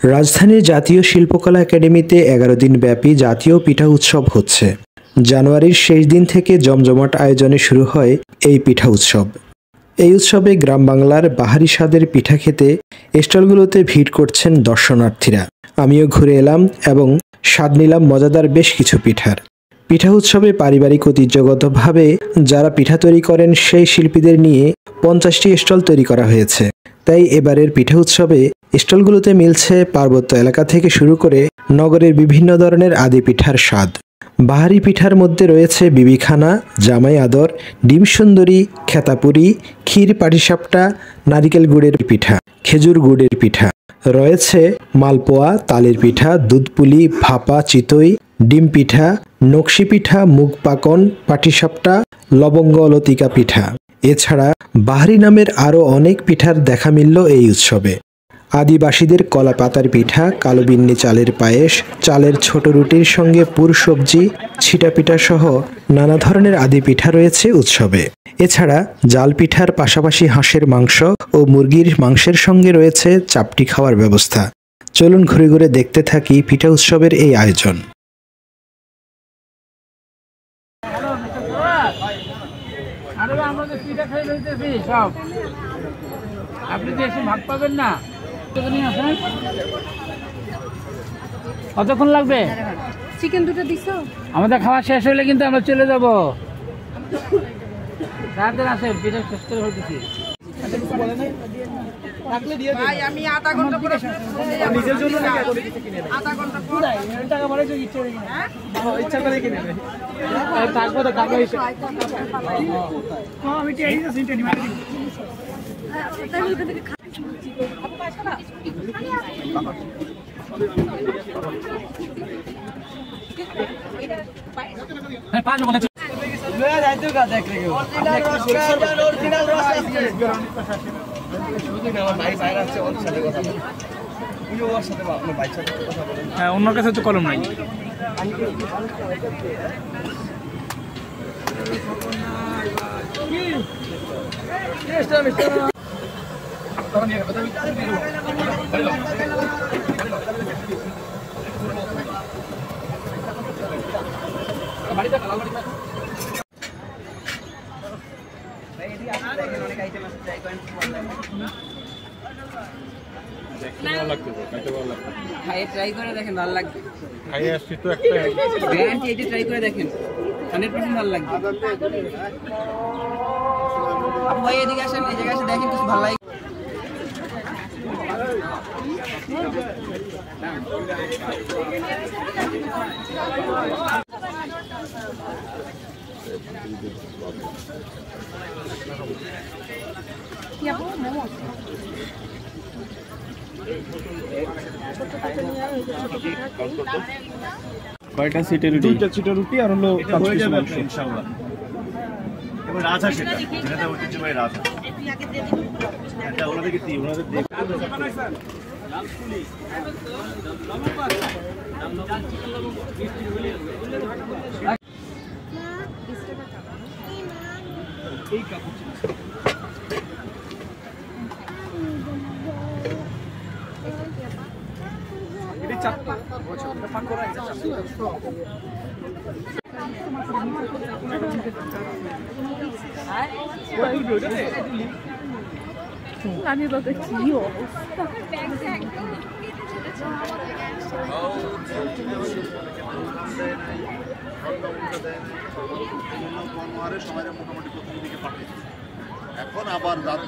রাজধানীর জাতীয় শিল্পকলা একাডেমিতে ১১ দিন ব্যাপী জাতীয় পিঠা উৎসব হচ্ছে। জানুয়ারির শেষ দিন থেকে জমজমাট আয়োজনে শুরু হয় এই পিঠা উৎসব। এই উৎসবে গ্রাম বাংলার বাহারি স্বাদের পিঠা খেতে স্টলগুলোতে ভিড় করছেন দর্শনার্থীরা। আমিও ঘুরে এলাম এবং স্বাদ নিলাম মজাদার বেশ কিছু পিঠার। পিঠা উৎসবে পারিবারিক ঐতিহ্যগতভাবে যারা পিঠা তৈরি করেন সেই শিল্পীদের নিয়ে ৫০টি স্টল তৈরি করা হয়েছে। তাই এবারের পিঠা উৎসবে স্টলগুলোতে মিলছে পার্বত্য এলাকা থেকে শুরু করে নগরের বিভিন্ন ধরনের আদি পিঠার স্বাদ। বাহারি পিঠার মধ্যে রয়েছে বিবিখানা, জামাই আদর, ডিম সুন্দরী, খেতাপুরি, ক্ষীর, পাটিসাপটা, নারিকেল গুড়ের পিঠা, খেজুর গুড়ের পিঠা। রয়েছে মালপোয়া, তালের পিঠা, দুধপুলি, ভাপা, চিতই, ডিম পিঠা, নকশি পিঠা, মুগ পাকন, পাটিসাপটা, লবঙ্গ লতিকা পিঠা। এছাড়া বাহারি নামের আরও অনেক পিঠার দেখা মিলল এই উৎসবে। আদিবাসীদের কলা পাতার পিঠা, কালো বিন্নি চালের পায়েস, চালের ছোট রুটির সঙ্গে পুর সবজি, ছিটা পিঠা সহ নানা ধরনের আদি পিঠা রয়েছে উৎসবে। এছাড়া জাল পিঠার পাশাপাশি হাঁসের মাংস ও মুরগির মাংসের সঙ্গে রয়েছে চাপটি খাওয়ার ব্যবস্থা। চলুন ঘুরে ঘুরে দেখতে থাকি পিঠা উৎসবের এই আয়োজন। আপনি তো এসে ভাগ পাবেন না। কতক্ষণ লাগবে? চিকেন দুটো দিছো? আমাদের খাওয়া শেষ হলে কিন্তু আমরা চলে যাব। তাড়াতাড়ি আসেন, পিঠা শেষ করে হইতেছি। ভাই আমি আধা ঘন্টা পরে নিজের জন্য আধা ঘন্টা পরে টাকা পরে যে ইচ্ছা করে কিনে নেবে। তারপর তো টাকা হইছে। আমি টেরি দিছি, টেরি মারি দিই। পাঁচ ঘন্টা হ্যাঁ, অন্য কাছে তো কলম নাই। ট্রাই করে দেখেন, ভালো লাগবে। খাইয়ে আসছি তো একটা গ্যারান্টি, এটা ট্রাই করে দেখেন, 100% ভালো লাগবে। আপু ভাই এদিকে আসেন, এই জায়গায় এসে দেখেন, কিছু ভালো লাগে। কয়টা সিটের রুটি? দুইটা সিটের রুটি আর হলো 5 পিস মাংস ইনশাআল্লাহ। এবার রাজা সেটা যেটা ঐতিহ্যবাহী রাজা, এটা ওনাদের কি ওনাদের দেখ এই কাপড় এটা চাপটা এটা পাক করা এটা আমি বলতে কি অবস্থা। সময়ের মোটামুটি প্রথম দিকে পাঠিয়েছে। এখন আবার যার